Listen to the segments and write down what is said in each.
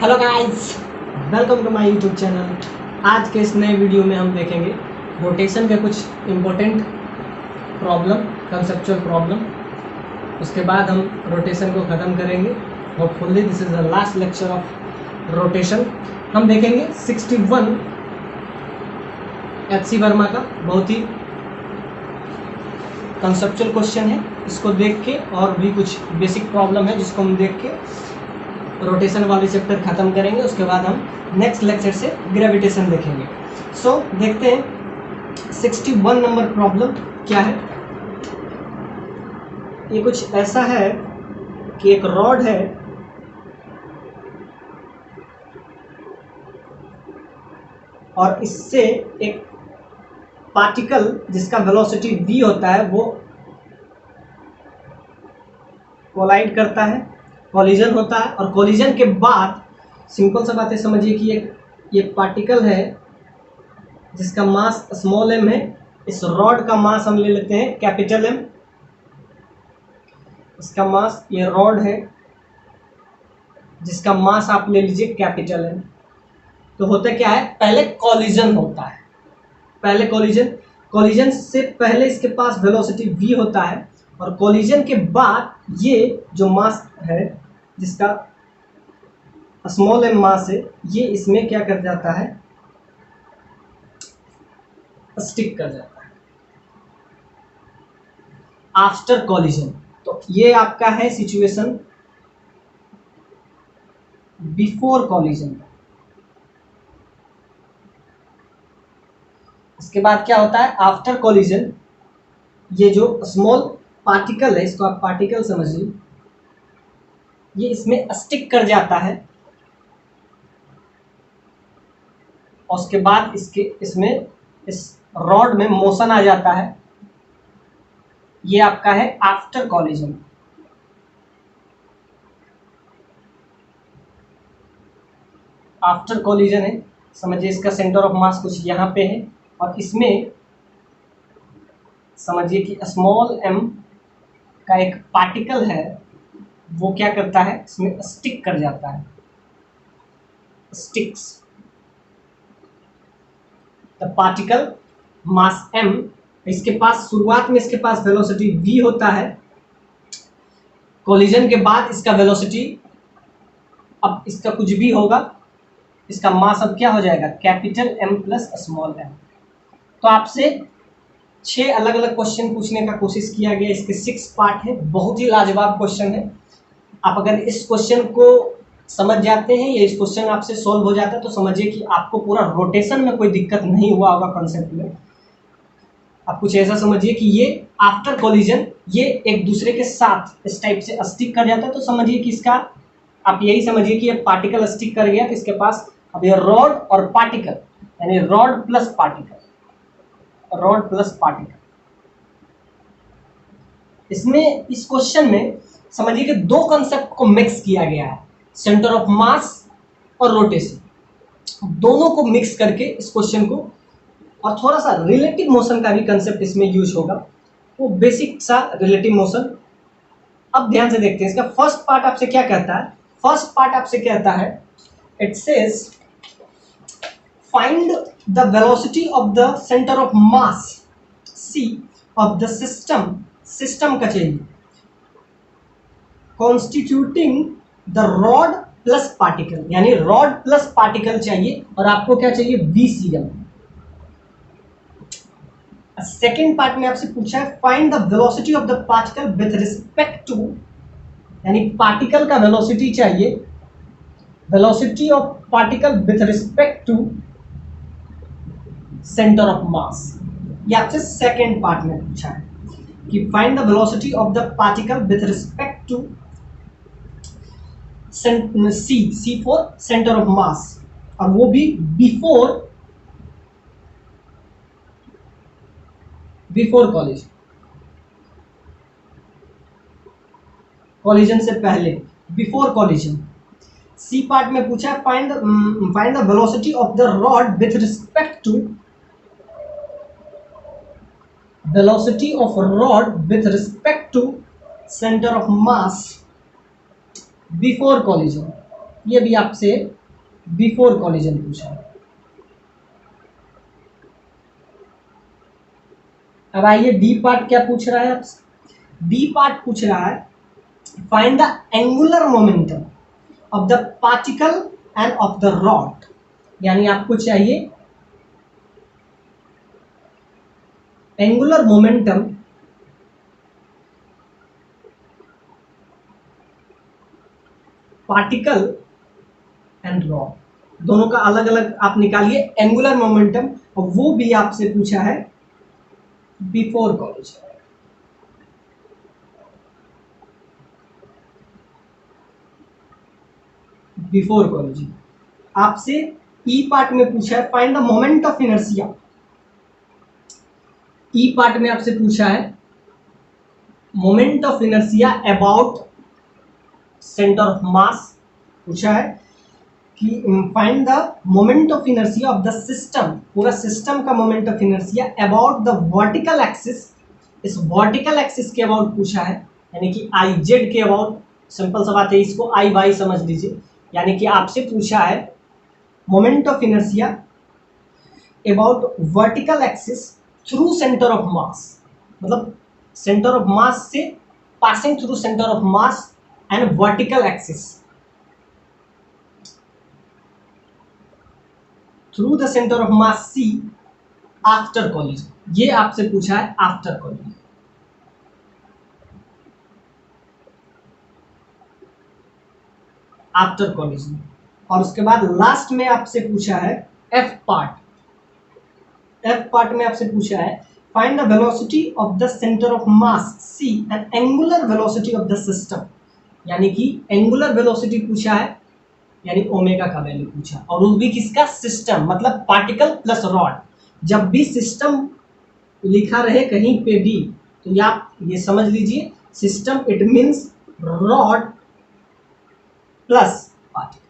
Hello guys, welcome to my YouTube channel. आज के इस नए वीडियो में हम देखेंगे रोटेशन के कुछ इम्पोर्टेंट प्रॉब्लम, कंसेप्चुअल प्रॉब्लम। उसके बाद हम रोटेशन को ख़त्म करेंगे। Hopefully this is the last lecture of rotation. हम देखेंगे 61 एच सी वर्मा का बहुत ही कंसेप्चुअल क्वेश्चन है। इसको देख के और भी कुछ बेसिक प्रॉब्लम है जिसको हम देख के रोटेशन वाले चैप्टर ख़त्म करेंगे। उसके बाद हम नेक्स्ट लेक्चर से ग्रेविटेशन देखेंगे। सो देखते हैं 61 नंबर प्रॉब्लम क्या है। ये कुछ ऐसा है कि एक रॉड है और इससे एक पार्टिकल जिसका वेलोसिटी v होता है वो कोलाइड करता है, कॉलिजन होता है। और कॉलिजन के बाद सिंपल सा बात है, समझिए कि ये पार्टिकल है जिसका मास स्मॉल m है। इस रॉड का मास हम ले लेते हैं कैपिटल M। इसका मास, ये रॉड है जिसका मास आप ले लीजिए कैपिटल M। तो होता क्या है, पहले कॉलिजन होता है। पहले कॉलिजन से पहले इसके पास वेलोसिटी v होता है और कॉलिजन के बाद ये जो मास है जिसका स्मॉल m मास है, ये इसमें क्या कर जाता है, स्टिक कर जाता है आफ्टर कॉलिजन। तो ये आपका है सिचुएशन बिफोर कॉलिजन। इसके बाद क्या होता है, आफ्टर कॉलिजन ये जो स्मॉल पार्टिकल है, इसको आप पार्टिकल समझिए, ये इसमें स्टिक कर जाता है और उसके बाद इसमें इस रॉड में मोशन आ जाता है। ये आपका है आफ्टर कॉलिजन। आफ्टर कॉलिजन है, समझिए इसका सेंटर ऑफ मास कुछ यहाँ पे है और इसमें समझिए कि स्मॉल m का एक पार्टिकल है, वो क्या करता है, इसमें स्टिक कर जाता है, sticks the particle mass m। इसके पास शुरुआत में इसके पास वेलोसिटी v होता है। कोलिजन के बाद इसका वेलोसिटी, अब इसका कुछ भी होगा, इसका मास अब क्या हो जाएगा, capital M plus small m। तो आपसे 6 अलग अलग क्वेश्चन पूछने का कोशिश किया गया। इसके 6 पार्ट है, बहुत ही लाजवाब क्वेश्चन है। आप अगर इस क्वेश्चन को समझ जाते हैं या इस क्वेश्चन आपसे सॉल्व हो जाता है तो समझिए कि आपको पूरा रोटेशन में कोई दिक्कत नहीं हुआ होगा कंसेप्ट में। आप कुछ ऐसा समझिए कि ये आफ्टर कॉलिजन ये एक दूसरे के साथ इस टाइप से स्टिक कर जाता है। तो समझिए कि इसका, आप यही समझिए कि ये पार्टिकल स्टिक कर गया इसके पास। अब ये रॉड और पार्टिकल, यानी rod plus particle, rod plus particle, इसमें इस क्वेश्चन में समझिए कि दो कंसेप्ट को मिक्स किया गया है, सेंटर ऑफ मास और रोटेशन। दोनों को मिक्स करके इस क्वेश्चन को, और थोड़ा सा रिलेटिव मोशन का भी कंसेप्ट इसमें यूज होगा, वो बेसिक सा रिलेटिव मोशन। अब ध्यान से देखते हैं इसका फर्स्ट पार्ट आपसे क्या कहता है। फर्स्ट पार्ट आपसे कहता है, it says find the velocity of the centre of mass c of the system का चाहिए, constituting the rod plus particle, यानी रॉड प्लस पार्टिकल चाहिए और आपको क्या चाहिए, VCM। सेकेंड पार्ट में आपसे पूछा है find the velocity of the particle with respect to, यानी पार्टिकल का वेलोसिटी चाहिए, velocity of particle with respect to centre of mass. ये आपसे सेकेंड पार्ट में पूछा है कि find the velocity of the particle with respect to C for centre of mass, और वो भी बिफोर कॉलिजन से पहले, बिफोर कॉलिजन। सी पार्ट में पूछा है find the velocity of the rod with respect to, velocity of a rod with respect to center of mass before collision। ये भी आपसे बिफोर कॉलिजन पूछा है। अब आइए डी पार्ट क्या पूछ रहा है आपसे। डी पार्ट पूछ रहा है find the angular momentum of the particle end of the rod. यानी आपको चाहिए angular momentum particle and rod, दोनों का अलग अलग आप निकालिए एंगुलर मोमेंटम, और वो भी आपसे पूछा है बिफोर कॉलिजन। बिफोर कॉलिजन आपसे ई पार्ट में पूछा है find the moment of inertia. E part में आपसे पूछा है moment of inertia about centre of मास, पूछा है कि find the moment of inertia of the system, पूरा सिस्टम का moment of inertia about the vertical axis. इस वर्टिकल एक्सिस के अबाउट पूछा है, यानी कि आई जेड के अबाउट। सिंपल सा बात है, इसको आई वाई समझ लीजिए। यानी कि आपसे पूछा है moment of inertia about vertical axis through centre of mass, मतलब सेंटर ऑफ मास से passing through centre of mass and vertical axis through the centre of mass C after collision. ये आपसे पूछा है आफ्टर कॉलिजन। After collision. और उसके बाद last में आपसे पूछा है एफ पार्ट। एफ पार्ट में आपसे पूछा है find the velocity of the centre of mass C and angular velocity of the system. यानी कि एंगुलर वेलोसिटी पूछा है, यानी ओमेगा का वैल्यू पूछा, और वो भी किसका, सिस्टम, मतलब पार्टिकल प्लस रॉड। जब भी सिस्टम लिखा रहे कहीं पे भी तो आप ये समझ लीजिए system it means rod plus particle.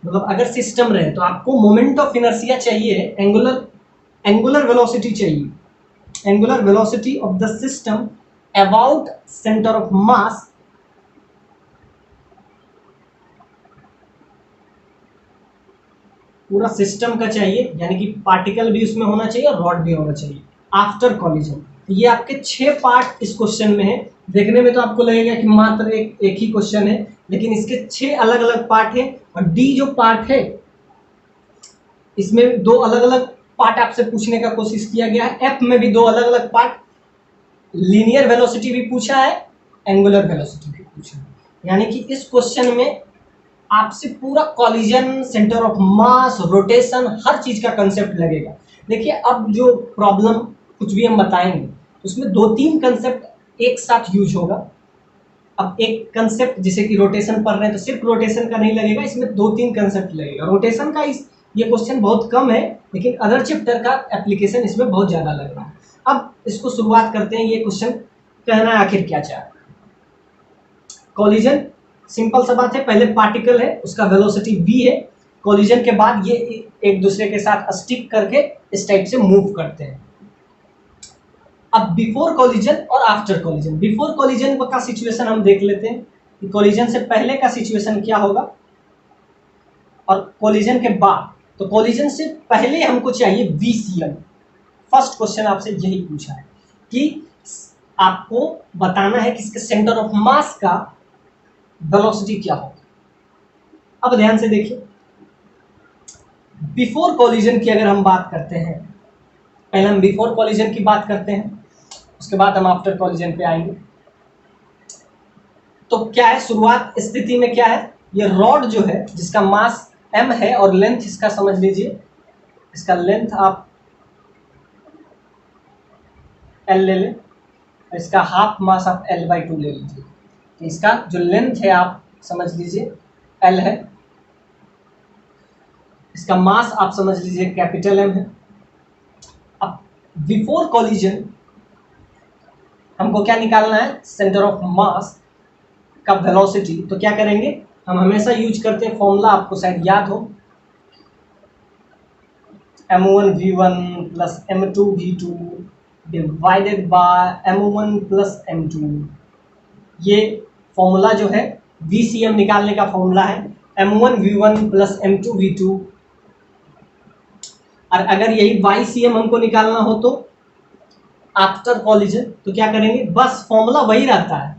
मतलब अगर सिस्टम रहे तो आपको मोमेंट ऑफ इनर्शिया चाहिए, एंगुलर वेलोसिटी चाहिए, angular velocity of the system about centre of मास पूरा सिस्टम का चाहिए, यानी कि पार्टिकल भी उसमें होना चाहिए और रॉड भी होना चाहिए आफ्टर कॉलिजन। ये आपके 6 पार्ट इस क्वेश्चन में है। देखने में तो आपको लगेगा कि मात्र एक ही क्वेश्चन है, लेकिन इसके 6 अलग अलग पार्ट है। और डी जो पार्ट है इसमें 2 अलग अलग पार्ट आपसे पूछने का कोशिश किया गया है। एफ में भी 2 अलग अलग पार्ट, लीनियर वेलोसिटी भी पूछा है, एंगुलर वेलोसिटी भी पूछा है। यानी कि इस क्वेश्चन में आपसे पूरा collision, center of mass, rotation, हर चीज का कंसेप्ट लगेगा। देखिए अब जो प्रॉब्लम कुछ भी हम बताएंगे उसमें 2-3 कंसेप्ट एक साथ यूज होगा। अब एक कंसेप्ट जैसे कि रोटेशन पढ़ रहे हैं तो सिर्फ रोटेशन का नहीं लगेगा, इसमें 2-3 कंसेप्ट लगेगा। रोटेशन का ये क्वेश्चन बहुत कम है, लेकिन अदर चैप्टर का एप्लीकेशन इसमें बहुत ज्यादा लग रहा है। अब इसको शुरुआत करते हैं। ये क्वेश्चन कहना आखिर क्या चाह रहा है। कॉलिजन सिंपल सा बात है, पहले पार्टिकल है उसका वेलोसिटी v है, कॉलिजन के बाद ये एक दूसरे के साथ स्टिक करके इस टाइप से मूव करते हैं। अब बिफोर कॉलिजन और आफ्टर कॉलिजन, बिफोर कॉलिजन का सिचुएशन हम देख लेते हैं कि कॉलिजन से पहले का सिचुएशन क्या होगा और कॉलिजन के बाद। तो कॉलिजन से पहले हमको चाहिए VCM। फर्स्ट क्वेश्चन आपसे यही पूछा है कि आपको बताना है कि इसके सेंटर ऑफ मास का वेलोसिटी क्या होगा। अब ध्यान से देखिए, बिफोर कॉलिजन की अगर हम बात करते हैं, पहले हम बिफोर कॉलिजन की बात करते हैं, उसके बाद हम आफ्टर कॉलिजन पे आएंगे। तो क्या है शुरुआत स्थिति में, क्या है, ये रॉड जो है जिसका मास m है और लेंथ इसका समझ लीजिए, इसका लेंथ आप l ले लें, इसका हाफ मास आप l/2 ले लीजिए। तो इसका जो लेंथ है आप समझ लीजिए l है, इसका मास आप समझ लीजिए कैपिटल M है। अब बिफोर कॉलिजन हमको क्या निकालना है, सेंटर ऑफ मास का वेलोसिटी। तो क्या करेंगे, हम हमेशा यूज करते हैं फॉर्मूला, आपको शायद याद हो, m1v1 plus m2v2 divided by m1 plus m2। ये फॉर्मूला जो है VCM निकालने का फॉर्मूला है M1V1 प्लस M2V2। और अगर यही YCM हमको निकालना हो तो आफ्टर कॉलिजन तो क्या करेंगे, बस फॉर्मूला वही रहता है।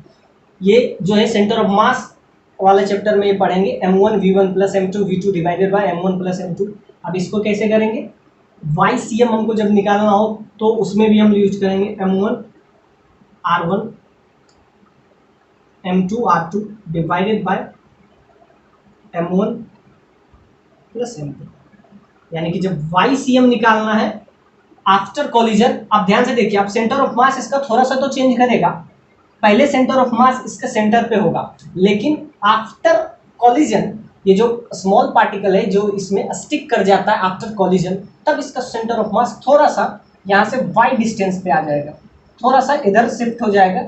ये जो है सेंटर ऑफ मास वाले चैप्टर में ये पढ़ेंगे M1V1 plus M2V2 divided by M1 plus M2। अब इसको कैसे करेंगे, YCM हमको जब निकालना हो तो उसमें भी हम यूज करेंगे M1R1 M2R2 divided by M1 plus M2। यानी कि जब YCM निकालना है आफ्टर कॉलिजन, आप ध्यान से देखिए, आप सेंटर ऑफ मास इसका थोड़ा सा तो चेंज करेगा। पहले सेंटर ऑफ मास इसका सेंटर पे होगा, लेकिन आफ्टर कॉलिजन ये जो स्मॉल पार्टिकल है जो इसमें स्टिक कर जाता है आफ्टर कॉलिजन, तब इसका सेंटर ऑफ मास थोड़ा सा यहाँ से y डिस्टेंस पे आ जाएगा, थोड़ा सा इधर शिफ्ट हो जाएगा।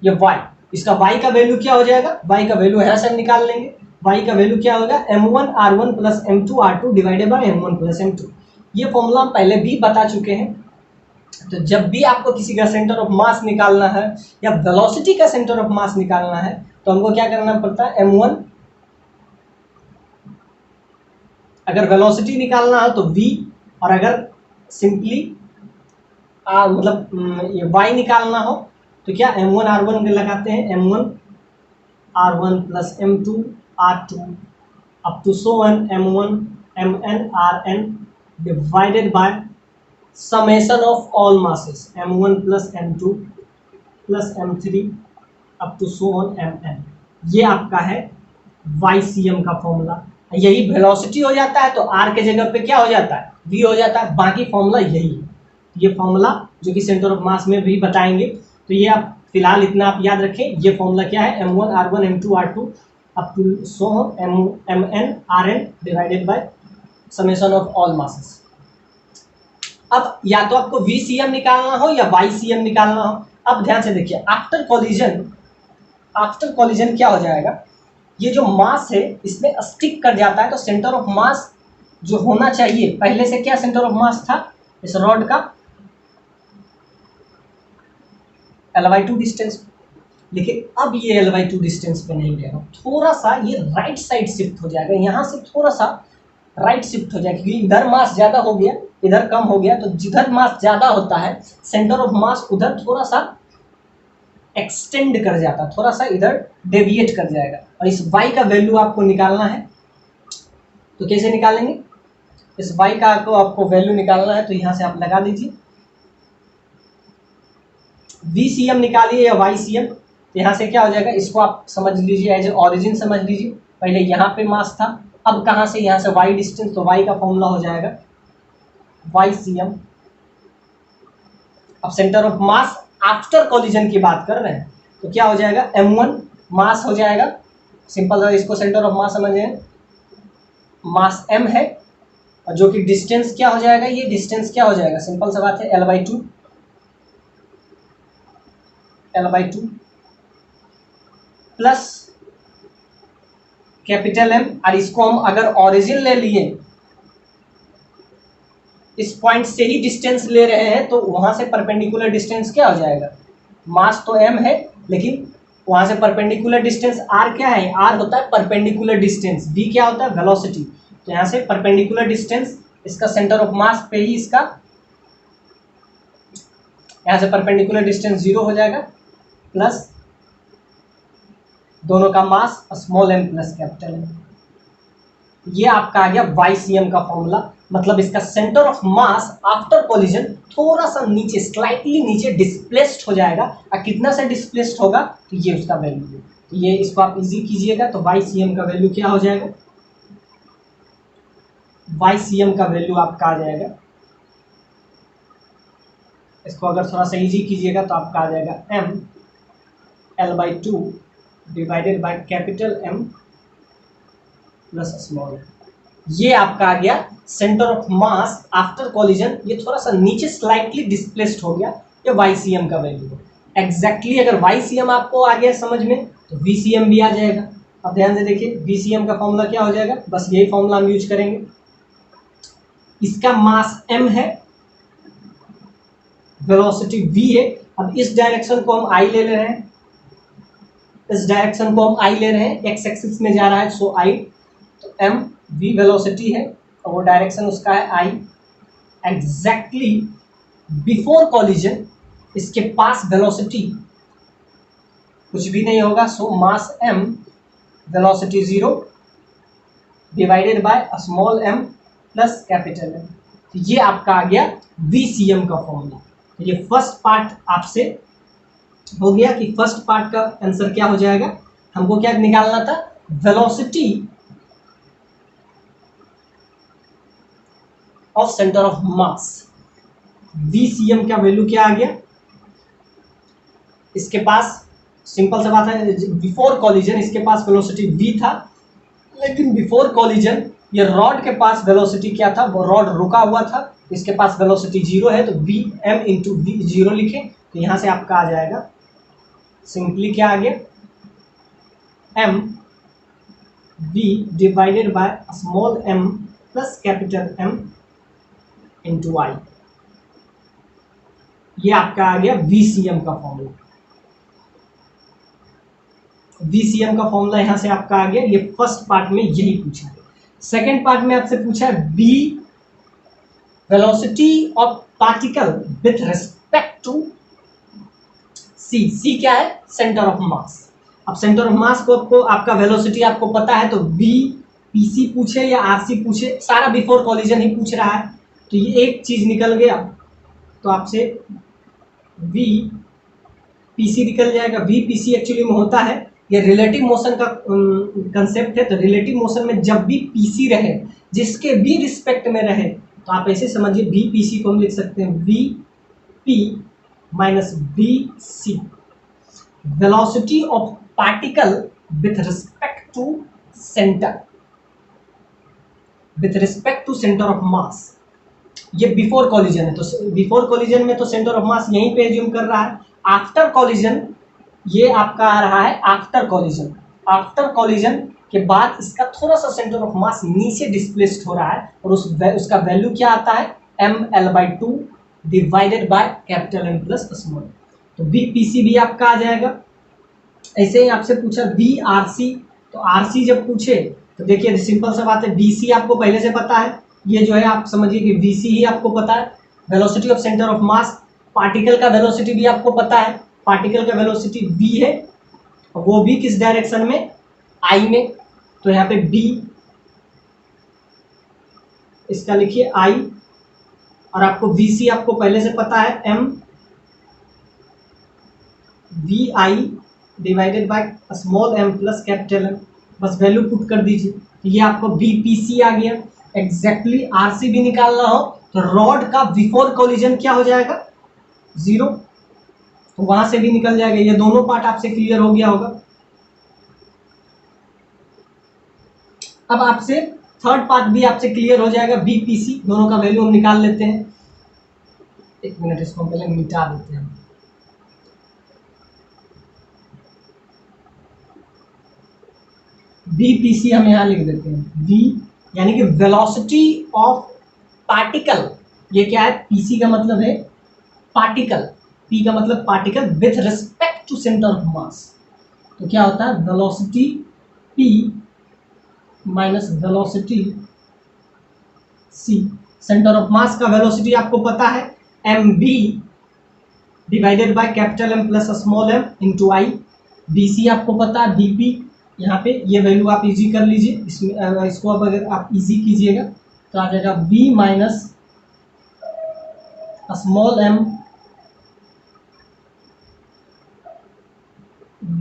ये y, इसका y का वैल्यू क्या हो जाएगा, y का वैल्यू यहाँ से हम निकाल लेंगे। y का वैल्यू क्या होगा, M1R1 plus M2R2 divided by M1 plus M2। ये फॉर्मूला हम पहले भी बता चुके हैं। तो जब भी आपको किसी का सेंटर ऑफ मास निकालना है या वेलोसिटी का सेंटर ऑफ मास निकालना है तो हमको क्या करना पड़ता है, M1, अगर वेलोसिटी निकालना है तो V, और अगर सिंपली मतलब ये y निकालना हो तो क्या M1R1 लगाते हैं, M1R1 plus M2R2 up to so on M1 MnRn divided by summation of all masses M1 plus M2 plus M3 up to so on Mn। ये आपका है YCM का फॉर्मूला। यही वेलोसिटी हो जाता है तो R के जगह पे क्या हो जाता है, V हो जाता है। बाकी फॉर्मूला यही है। ये फॉर्मूला जो कि सेंटर ऑफ मास में भी बताएंगे, तो ये आप फिलहाल इतना आप याद रखें। ये फॉर्मूला क्या है, M1R1 M2R2 up to so on MnRn divided by summation of all masses. अब या तो आपको VCM निकालना हो या YCM निकालना हो। अब ध्यान से देखिए, आफ्टर कॉलिजन क्या हो जाएगा, ये जो मास है इसमें स्टिक कर जाता है, तो सेंटर ऑफ मास जो होना चाहिए, पहले से क्या सेंटर ऑफ मास था इस रॉड का, L/2 डिस्टेंस, लेकिन अब ये L/2 डिस्टेंस पे नहीं रहेगा, थोड़ा सा ये राइट साइड शिफ्ट हो जाएगा, यहाँ से थोड़ा सा राइट शिफ्ट हो जाएगा, क्योंकि इधर मास ज़्यादा हो गया, इधर कम हो गया। तो जिधर मास ज़्यादा होता है सेंटर ऑफ मास उधर थोड़ा सा एक्सटेंड कर जाता है, थोड़ा सा इधर डेविएट कर जाएगा। और इस y का वैल्यू आपको निकालना है, तो कैसे निकालेंगे, इस y का आपको वैल्यू निकालना है तो यहाँ से आप लगा दीजिए। VCM निकालिए या YCM, तो यहाँ से क्या हो जाएगा, इसको आप समझ लीजिए एज ए ऑरिजिन समझ लीजिए। पहले यहाँ पे मास था, अब कहाँ से, यहाँ से y डिस्टेंस, तो y का फॉर्मूला हो जाएगा YCM। अब centre of mass after collision की बात कर रहे हैं तो क्या हो जाएगा, M1 मास हो जाएगा, सिंपल है, इसको सेंटर ऑफ मास समझें, मास m है, और जो कि डिस्टेंस क्या हो जाएगा, ये डिस्टेंस क्या हो जाएगा, सिंपल सा बात है, L/2 प्लस कैपिटल M। और इसको हम अगर ओरिजिन ले लिए, इस पॉइंट से ही डिस्टेंस ले रहे हैं, तो वहां से परपेंडिकुलर डिस्टेंस क्या हो जाएगा, मास तो m है लेकिन वहां से परपेंडिकुलर डिस्टेंस r क्या है, r होता है परपेंडिकुलर डिस्टेंस, v क्या होता है वेलोसिटी। तो यहाँ से परपेंडिकुलर डिस्टेंस, इसका सेंटर ऑफ मास पे ही इसका, यहाँ से परपेंडिकुलर डिस्टेंस 0 हो जाएगा, प्लस दोनों का mass small m plus capital M। ये आपका आ गया YCM का फॉर्मूला। मतलब इसका centre of mass after collision थोड़ा सा नीचे, स्लाइटली नीचे डिस्प्लेस्ड हो जाएगा। और कितना से डिस्प्लेस्ड होगा, तो ये उसका वैल्यू है। तो ये इसको आप इजी कीजिएगा, तो YCM का वैल्यू क्या हो जाएगा, YCM का वैल्यू आपका आ जाएगा, इसको अगर थोड़ा सा इजी कीजिएगा तो आपका आ जाएगा M L/2 divided by capital M plus small. ये आपका आ गया centre of mass after collision, ये थोड़ा सा नीचे स्लाइटली डिस्प्लेस्ड हो गया, ये YCM का वैल्यू है। एग्जैक्टली अगर YCM आपको आ गया समझ में, तो VCM भी आ जाएगा। अब ध्यान से देखिए, VCM का फॉर्मूला क्या हो जाएगा, बस यही फॉर्मूला हम यूज करेंगे। इसका मास m है, वेलोसिटी v है। अब इस डायरेक्शन को हम i ले ले रहे हैं, इस डायरेक्शन को हम आई ले रहे हैं, एक्स एक्सिस में जा रहा है, सो आई, तो एम वी वेलोसिटी है और वो डायरेक्शन उसका है आई। एग्जैक्टली बिफोर कॉलिजन इसके पास वेलोसिटी कुछ भी नहीं होगा, so mass M, velocity 0 divided by small M plus capital M. तो ये आपका आ गया VCM का फॉर्मूला। तो ये फर्स्ट पार्ट आपसे हो गया कि फर्स्ट पार्ट का आंसर क्या हो जाएगा, हमको क्या निकालना था, velocity of centre of mass. VCM का वैल्यू क्या आ गया, इसके पास सिंपल सा बात है, बिफोर कॉलिजन इसके पास वेलोसिटी v था, लेकिन बिफोर कॉलिजन ये रॉड के पास वेलोसिटी क्या था, वो रॉड रुका हुआ था, इसके पास वेलोसिटी 0 है, तो Vm इंटू वी 0 लिखें, तो यहाँ से आपका आ जाएगा सिंपली क्या आ गया, M V divided by small M plus capital M into I. ये आपका आ गया VCM का फॉर्मूला। VCM का फॉर्मूला यहां से आपका आ गया। ये फर्स्ट पार्ट में यही पूछा है। सेकेंड पार्ट में आपसे पूछा है B velocity of particle with respect to C. C क्या है, सेंटर ऑफ मास। अब सेंटर ऑफ मास को आपको आपका वेलोसिटी आपको पता है, तो बी पीसी पूछे या आरसी पूछे, सारा बिफोर कॉलिजन ही पूछ रहा है, तो ये एक चीज निकल गया, तो आपसे वी पीसी निकल जाएगा। वी पीसी एक्चुअली में होता है, ये रिलेटिव मोशन का कंसेप्ट है, तो रिलेटिव मोशन में जब भी पीसी रहे, जिसके भी रिस्पेक्ट में रहे, तो आप ऐसे समझिए वी पीसी को हम लिख सकते हैं V P minus V C, velocity of particle with respect to centre, with respect to centre of mass. ये बिफोर कॉलिजन है, तो बिफोर कॉलिजन में तो सेंटर ऑफ मास यहीं पे एज्यूम कर रहा है। आफ्टर कॉलिजन ये आपका आ रहा है आफ्टर कॉलिजन। आफ्टर कॉलिजन के बाद इसका थोड़ा सा सेंटर ऑफ मास नीचे डिस्प्लेस्ड हो रहा है, और उसका वैल्यू क्या आता है, ml/2 divided by capital M plus small. तो VPC भी आपका आ जाएगा। ऐसे ही आपसे पूछा VRC, तो RC जब पूछे तो देखिए सिंपल सा बात है, VC आपको पहले से पता है, ये जो है आप समझिए कि VC ही आपको पता है, velocity of centre of mass. Particle का वेलोसिटी भी आपको पता है, पार्टिकल का वेलोसिटी v है, वो भी किस डायरेक्शन में, i में, तो यहाँ पे b इसका लिखिए i, और आपको vc आपको पहले से पता है m vi divided by small m plus capital M, बस वैल्यू पुट कर दीजिए, तो ये आपको VPC आ गया। एग्जैक्टली RC भी निकालना हो तो रॉड का बिफोर कॉलिजन क्या हो जाएगा, 0, तो वहां से भी निकल जाएगा। ये दोनों पार्ट आपसे क्लियर हो गया होगा। अब आपसे थर्ड पार्ट भी आपसे क्लियर हो जाएगा, VPC दोनों का वैल्यू हम निकाल लेते हैं। एक मिनट, इसको हम पहले मिटा देते हैं। VPC हम यहां लिख देते हैं, V यानी कि वेलोसिटी ऑफ पार्टिकल। ये क्या है, PC का मतलब है पार्टिकल, P का मतलब particle with respect to centre of mass. तो क्या होता है, velocity P minus velocity C। Centre of mass का वेलोसिटी आपको पता है mv divided by capital M plus small m into I. BC आपको पता है VP, यहाँ पे ये वैल्यू आप इजी कर लीजिए, इसमें इसको अब अगर आप इजी कीजिएगा तो आ जाएगा V minus small m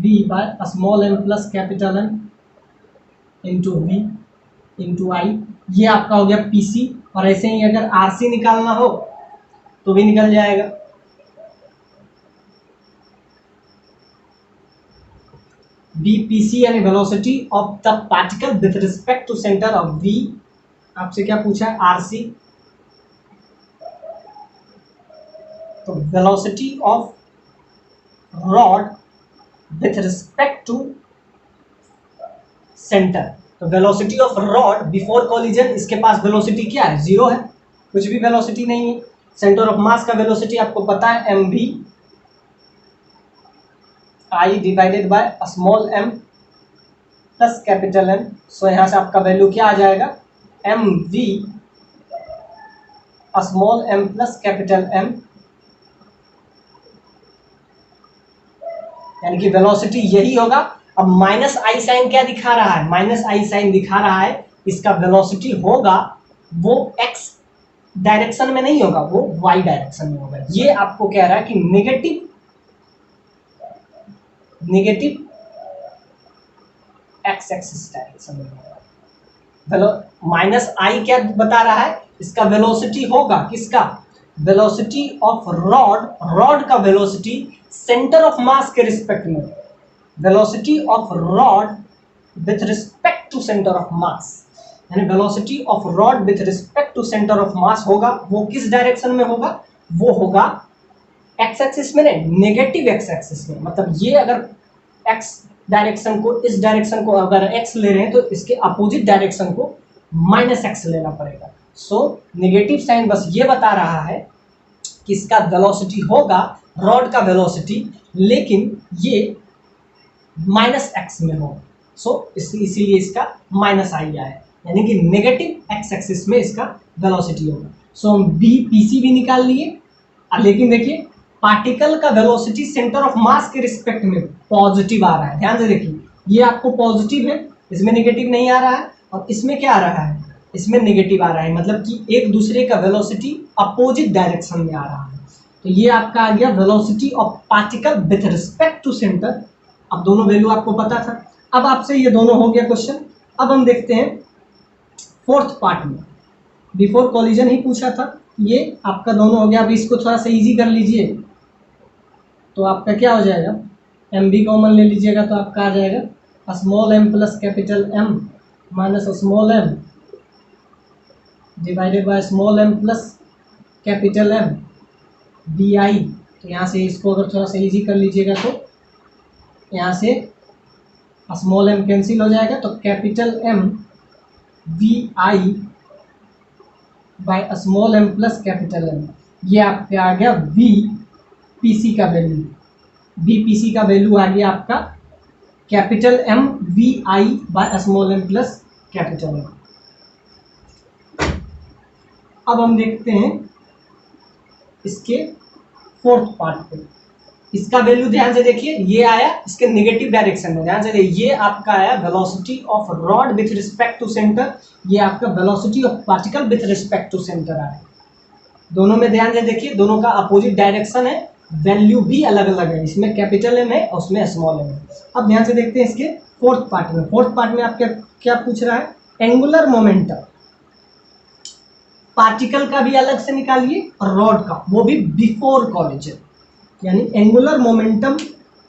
v by small m plus capital M into v into I. ये आपका हो गया PC। और ऐसे ही अगर RC निकालना हो तो भी निकल जाएगा, VPC यानी velocity of the particle with respect to centre of V। आपसे क्या पूछा है, RC, तो velocity of rod with respect to centre. तो velocity of rod before collision, इसके पास वेलोसिटी क्या है, 0 है, कुछ भी वेलोसिटी नहीं है। सेंटर ऑफ मास का वेलोसिटी आपको पता है mv, I divided by small M plus capital M. So यहाँ से आपका वैल्यू क्या आ जाएगा, M V small M plus capital M, यानी कि वेलोसिटी यही होगा। अब माइनस आई साइन क्या दिखा रहा है, माइनस आई साइन दिखा रहा है इसका वेलोसिटी होगा वो एक्स डायरेक्शन में नहीं होगा, वो वाई डायरेक्शन में होगा। ये आपको कह रहा है कि नेगेटिव एक्स एक्सिस डायरेक्शन में होगा। माइनस आई क्या बता रहा है, इसका वेलोसिटी होगा, किसका, वेलोसिटी ऑफ रॉड, रॉड का वेलोसिटी सेंटर ऑफ मास के रिस्पेक्ट में, velocity of rod with respect to centre of mass, यानी velocity of rod with respect to centre of mass होगा, वो किस डायरेक्शन में होगा, वो होगा एक्स एक्सिस में नहीं, नेगेटिव एक्स एक्सिस में। मतलब ये अगर एक्स डायरेक्शन को, इस डायरेक्शन को अगर एक्स ले रहे हैं तो इसके अपोजिट डायरेक्शन को माइनस एक्स लेना पड़ेगा। सो नेगेटिव साइन बस ये बता रहा है कि इसका वेलोसिटी होगा रॉड का वेलोसिटी, लेकिन ये माइनस एक्स में होगा। सो इसीलिए इसका माइनस आई आया, यानी कि नेगेटिव एक्स एक्सिस में इसका वेलोसिटी होगा। सो हम बी पी सी भी निकाल लिए। लेकिन देखिए पार्टिकल का वेलोसिटी सेंटर ऑफ मास के रिस्पेक्ट में पॉजिटिव आ रहा है, ध्यान से देखिए, ये आपको पॉजिटिव है, इसमें नेगेटिव नहीं आ रहा है, और इसमें क्या आ रहा है, इसमें नेगेटिव आ रहा है, मतलब कि एक दूसरे का वेलोसिटी अपोजिट डायरेक्शन में आ रहा है। तो ये आपका आ गया velocity of particle with respect to centre. अब दोनों वैल्यू आपको पता था, अब आपसे ये दोनों हो गया क्वेश्चन। अब हम देखते हैं फोर्थ पार्ट में, बिफोर कॉलिजन ही पूछा था, ये आपका दोनों हो गया। अब इसको थोड़ा सा इजी कर लीजिए, तो आपका क्या हो जाएगा, एम बी कॉमन ले लीजिएगा तो आपका आ जाएगा small M plus capital M minus small M divided by small M plus capital M B I. तो यहाँ से इसको अगर थोड़ा सा इजी कर लीजिएगा तो यहाँ से स्मॉल एम कैंसिल हो जाएगा, तो capital M we I by small M plus capital M, ये आपका आ गया वी पी सी का वैल्यू, वी पी सी का वैल्यू आ गया आपका capital M we I by small M plus capital M. अब हम देखते हैं इसके फोर्थ पार्ट पे, इसका वैल्यू ध्यान से देखिए, ये आया इसके नेगेटिव डायरेक्शन में, ध्यान से देखिए, ये आपका आया velocity of rod with respect to centre, ये आपका velocity of particle with respect to centre आया। दोनों में ध्यान से देखिए, दोनों का अपोजिट डायरेक्शन है, वैल्यू भी अलग अलग है, इसमें कैपिटल एम है और उसमें स्मॉल एम है। अब ध्यान से देखते हैं इसके फोर्थ पार्ट में। फोर्थ पार्ट में आप क्या पूछ रहा है, एंगुलर मोमेंटम पार्टिकल का भी अलग से निकालिए और रॉड का, वो भी बिफोर कॉलिजन, यानी angular momentum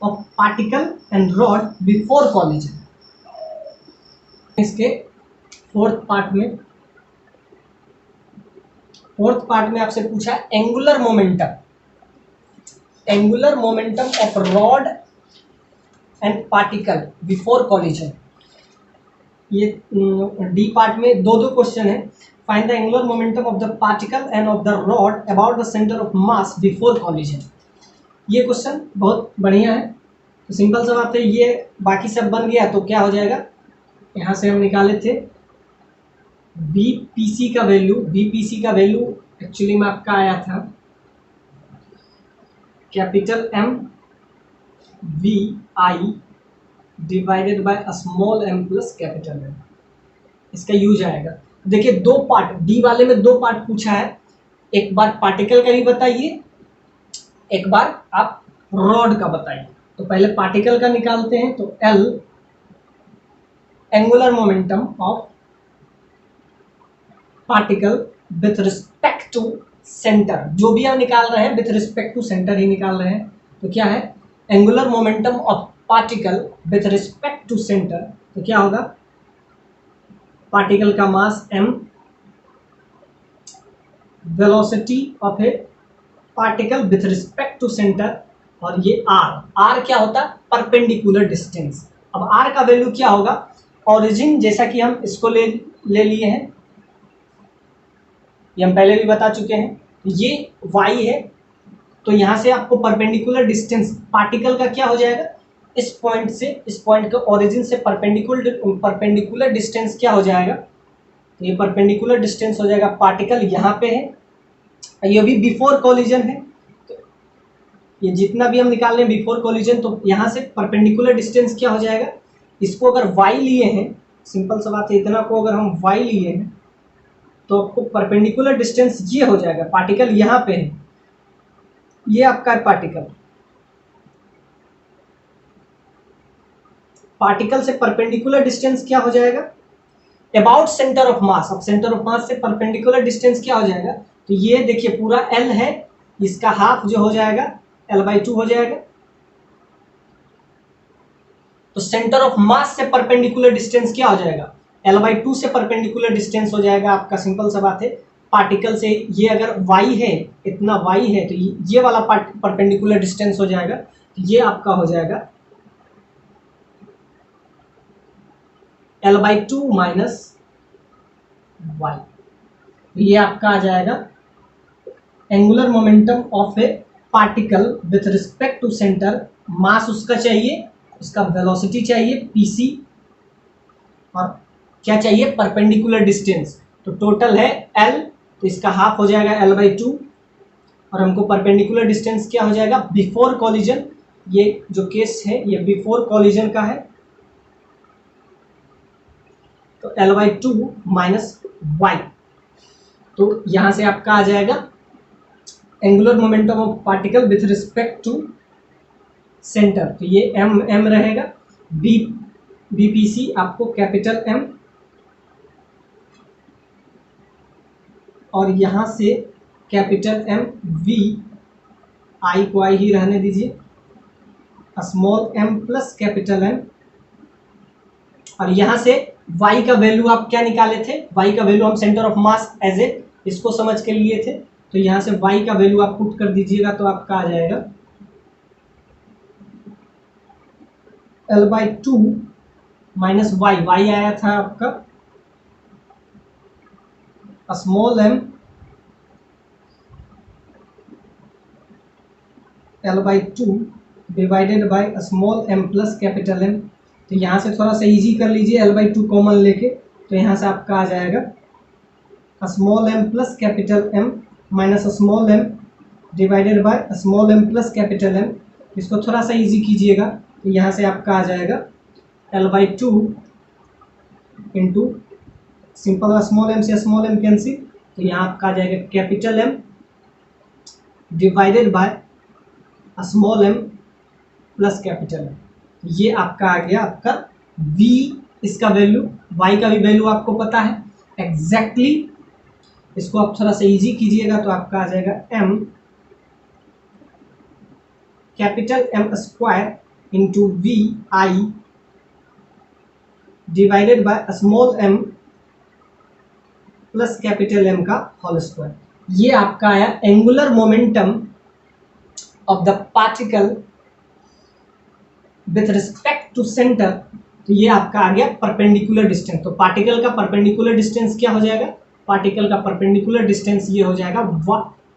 of particle and rod before collision. इसके फोर्थ पार्ट में आपसे पूछा angular momentum of rod and particle before collision. ये डी पार्ट में दो क्वेश्चन है, find the angular momentum of the particle end of the rod about the centre of mass before collision. ये question बहुत बढ़िया है, तो सिंपल सा बात है, ये बाकी सब बन गया तो क्या हो जाएगा, यहाँ से हम निकाले थे बी पी सी का वैल्यू एक्चुअली में आपका आया था capital M we i divided by small M plus capital M, इसका यूज आएगा। देखिए दो पार्ट, डी वाले में दो पार्ट पूछा है, एक बार पार्टिकल का भी बताइए, एक बार आप रॉड का बताइए। तो पहले पार्टिकल का निकालते हैं, तो L angular momentum of particle with respect to centre, जो भी हम निकाल रहे हैं विथ रिस्पेक्ट टू सेंटर ही निकाल रहे हैं, तो क्या है angular momentum of particle with respect to centre, तो क्या होगा, पार्टिकल का mass m, velocity of a particle with respect to centre, और ये r क्या होता है, परपेंडिकुलर डिस्टेंस। अब r का वैल्यू क्या होगा, ओरिजिन, जैसा कि हम इसको ले लिए हैं, ये हम पहले भी बता चुके हैं, ये y है, तो यहाँ से आपको परपेंडिकुलर डिस्टेंस पार्टिकल का क्या हो जाएगा, इस पॉइंट से, इस पॉइंट के ओरिजिन से परपेंडिकुलर डिस्टेंस क्या हो जाएगा, तो ये परपेंडिकुलर डिस्टेंस हो जाएगा, पार्टिकल यहाँ पे है, ये भी बिफोर कोलिजन है, तो ये जितना भी हम निकाल रहे हैं बिफोर कोलिजन, तो यहाँ से परपेंडिकुलर डिस्टेंस क्या हो जाएगा, इसको अगर y लिए हैं, सिंपल सा बात है, इतना को अगर हम y लिए हैं तो आपको परपेंडिकुलर डिस्टेंस ये हो जाएगा, पार्टिकल यहाँ पे है, ये आपका पार्टिकल से परपेंडिकुलर डिस्टेंस क्या हो जाएगा, अबाउट सेंटर ऑफ मास। अब सेंटर ऑफ मास से परपेंडिकुलर डिस्टेंस क्या हो जाएगा, तो ये देखिए पूरा l है, इसका हाफ जो हो जाएगा l/2 हो जाएगा। तो सेंटर ऑफ मास से परपेंडिकुलर डिस्टेंस क्या हो जाएगा, l/2 से परपेंडिकुलर डिस्टेंस हो जाएगा आपका, सिंपल सा बात है, पार्टिकल से ये अगर y है, इतना y है, तो ये वाला परपेंडिकुलर डिस्टेंस हो जाएगा, तो ये आपका हो जाएगा l/2 माइनस y। ये आपका आ जाएगा angular momentum of a particle with respect to center, mass उसका चाहिए, उसका वेलोसिटी चाहिए pc, और क्या चाहिए, परपेंडिकुलर डिस्टेंस। तो टोटल है l, तो इसका हाफ हो जाएगा l/2, और हमको परपेंडिकुलर डिस्टेंस क्या हो जाएगा बिफोर कॉलिजन, ये जो केस है ये बिफोर कॉलिजन का है, तो l/2 माइनस y। तो यहां से आपका आ जाएगा angular momentum of particle with respect to centre, तो ये m रहेगा, bpc आपको कैपिटल M, और यहां से कैपिटल M, v, i को i ही रहने दीजिए, small m plus capital M, और यहां से y का वैल्यू आप क्या निकाले थे, y का वैल्यू हम centre of mass as a इसको समझ के लिए थे, तो यहां से y का वैल्यू आप पुट कर दीजिएगा, तो आपका आ जाएगा l/2 माइनस y, y आया था आपका small m l/2 divided by small m plus capital M। तो यहाँ से थोड़ा सा इजी कर लीजिए, l/2 कॉमन लेके, तो यहाँ से आपका आ जाएगा small m plus capital M minus small m divided by small m plus capital M। इसको थोड़ा सा इजी कीजिएगा, तो यहाँ से आपका आ जाएगा l/2 into simple small m से स्मॉल m कैंसिल, तो यहाँ आपका आ जाएगा capital M divided by small m plus capital M। ये आपका आ गया आपका v, इसका वैल्यू, y का भी वैल्यू आपको पता है एग्जैक्टली, इसको आप थोड़ा सा इजी कीजिएगा, तो आपका आ जाएगा m capital M square into v i divided by small m plus capital M का होल स्क्वायर। ये आपका आया angular momentum of the particle with respect to centre, तो ये आपका आ गया परपेंडिकुलर डिस्टेंस। तो पार्टिकल का परपेंडिकुलर डिस्टेंस क्या हो जाएगा, पार्टिकल का परपेंडिकुलर डिस्टेंस ये हो जाएगा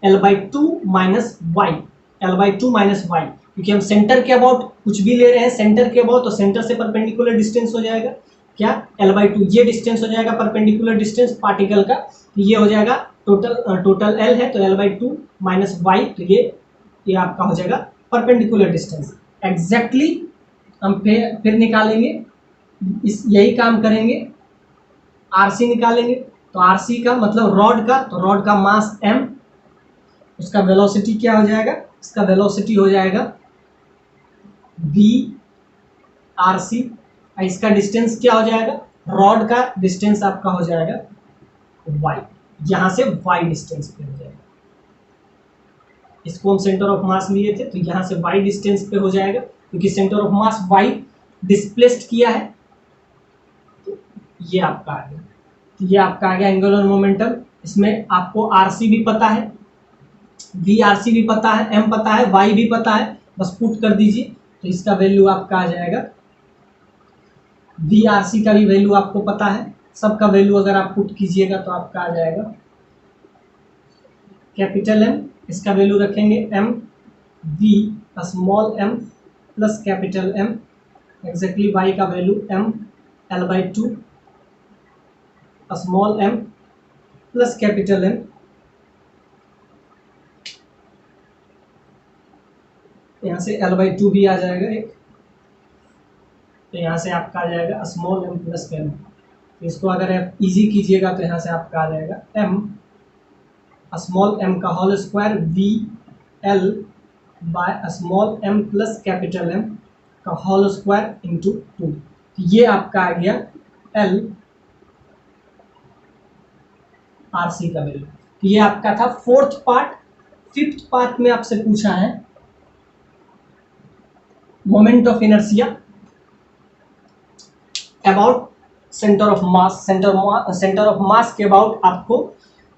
l/2 minus y, l/2 minus y, क्योंकि हम सेंटर के अबाउट कुछ भी ले रहे हैं, सेंटर के अबाउट, तो सेंटर से परपेंडिकुलर डिस्टेंस हो जाएगा क्या, l/2, ये डिस्टेंस हो जाएगा परपेंडिकुलर डिस्टेंस पार्टिकल का, तो ये हो जाएगा टोटल l है, तो l/2 माइनस y, तो ये आपका हो जाएगा परपेंडिकुलर डिस्टेंस। एग्जैक्टली हम फिर निकालेंगे, यही काम करेंगे, RC निकालेंगे, तो RC का मतलब रॉड का, तो रॉड का मास m, उसका वेलोसिटी क्या हो जाएगा, इसका वेलोसिटी हो जाएगा v/RC, इसका डिस्टेंस क्या हो जाएगा, रॉड का डिस्टेंस आपका हो जाएगा y, यहां से y डिस्टेंस पे हो जाएगा, इसको हम सेंटर ऑफ मास लिए थे, तो यहां से y डिस्टेंस पे हो जाएगा, क्योंकि centre of mass y displaced किया है, तो ये आपका आ गया, तो ये आपका आ गया एंगुलर मोमेंटम। इसमें आपको RC भी पता है, VRC भी पता है, M पता है, Y भी पता है, बस पुट कर दीजिए, तो इसका वैल्यू आपका आ जाएगा, VRC का भी वैल्यू आपको पता है, सबका वैल्यू अगर आप पुट कीजिएगा तो आपका आ जाएगा कैपिटल M, इसका वैल्यू रखेंगे M, V small m plus capital M exactly y का value m L/2 small m plus capital M, यहाँ से L/2 भी आ जाएगा एक, तो यहाँ से आपका आ जाएगा स्मॉल m प्लस m। इसको अगर आप इजी कीजिएगा तो यहाँ से आपका आ जाएगा m स्मॉल m का whole square VL by small m plus capital M का होल स्क्वायर इंटू 2। ये आपका आ गया L RC का वैल्यू। ये आपका था फोर्थ पार्ट। फिफ्थ पार्ट में आपसे पूछा है moment of inertia about centre of mass. Centre of mass के अबाउट आपको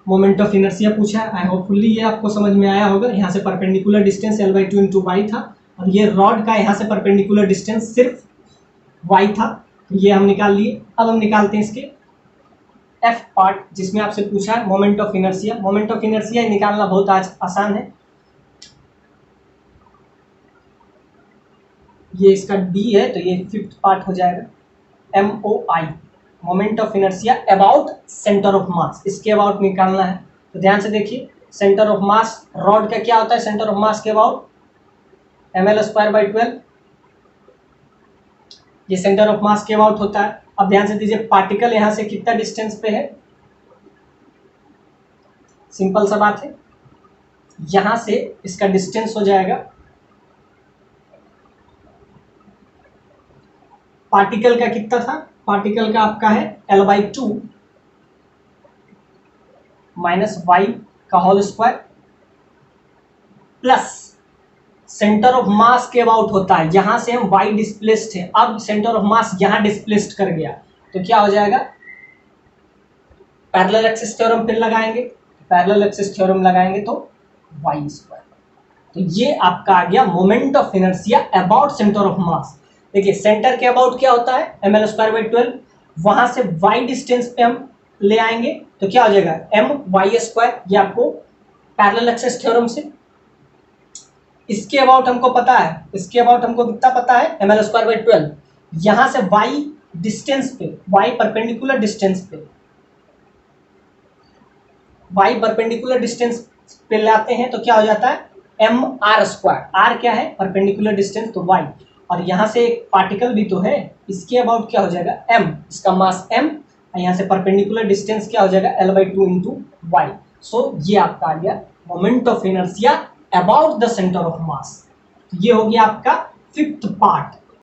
मोमेंट ऑफ इनर्शिया पूछा है। आई होपफुली ये आपको समझ में आया होगा। यहाँ से perpendicular distance L/2 into y था, और ये रॉड का यहाँ से परपेंडिकुलर डिस्टेंस सिर्फ y था, तो ये हम निकाल लिए। अब हम निकालते हैं इसके F पार्ट, जिसमें आपसे पूछा है moment of inertia. Moment of inertia निकालना बहुत आसान है। ये इसका D है, तो ये फिफ्थ पार्ट हो जाएगा MOI, moment of inertia about centre of मास। इसके अबाउट निकालना है, तो ध्यान से देखिए। सेंटर ऑफ मास रॉड का क्या होता है सेंटर ऑफ मास के अबाउट? mL²/12। ये सेंटर ऑफ मास के अबाउट होता है। अब ध्यान से दीजिए, पार्टिकल यहां से कितना डिस्टेंस पे है? सिंपल सा बात है, यहां से इसका डिस्टेंस हो जाएगा, पार्टिकल का कितना था? पार्टिकल का आपका है L/2 माइनस y का whole square plus centre of mass के अबाउट होता है। यहां से हम y डिस्प्लेस्ड है, अब सेंटर ऑफ मास यहां डिस्प्लेस्ड कर गया, तो क्या हो जाएगा? पैरेलल एक्सिस थ्योरम फिर लगाएंगे, पैरेलल एक्सिस थ्योरम लगाएंगे तो y²। तो ये आपका आ गया moment of inertia about centre of मास। देखिए, सेंटर के अबाउट क्या होता है? mL²/12। वहां से y डिस्टेंस पे हम ले आएंगे तो क्या हो जाएगा? my²। ये आपको पैरेलल एक्सिस थ्योरम से इसके अबाउट हमको पता है, इसके अबाउट हमको कितना पता है? mL²/12। यहां से y डिस्टेंस पे, y परपेंडिकुलर डिस्टेंस पे, y परपेंडिकुलर डिस्टेंस पे लाते हैं तो क्या हो जाता है? mr²। r क्या है? परपेंडिकुलर डिस्टेंस, तो y। और यहां से एक पार्टिकल भी तो है, इसके अबाउट क्या हो जाएगा? m, इसका मास m, और यहां से परपेंडिकुलर डिस्टेंस क्या हो जाएगा? L/2 into y। सो ये आपका आ गया moment of inertia about the centre of mass. ये हो गया आपका फिफ्थ पार्ट।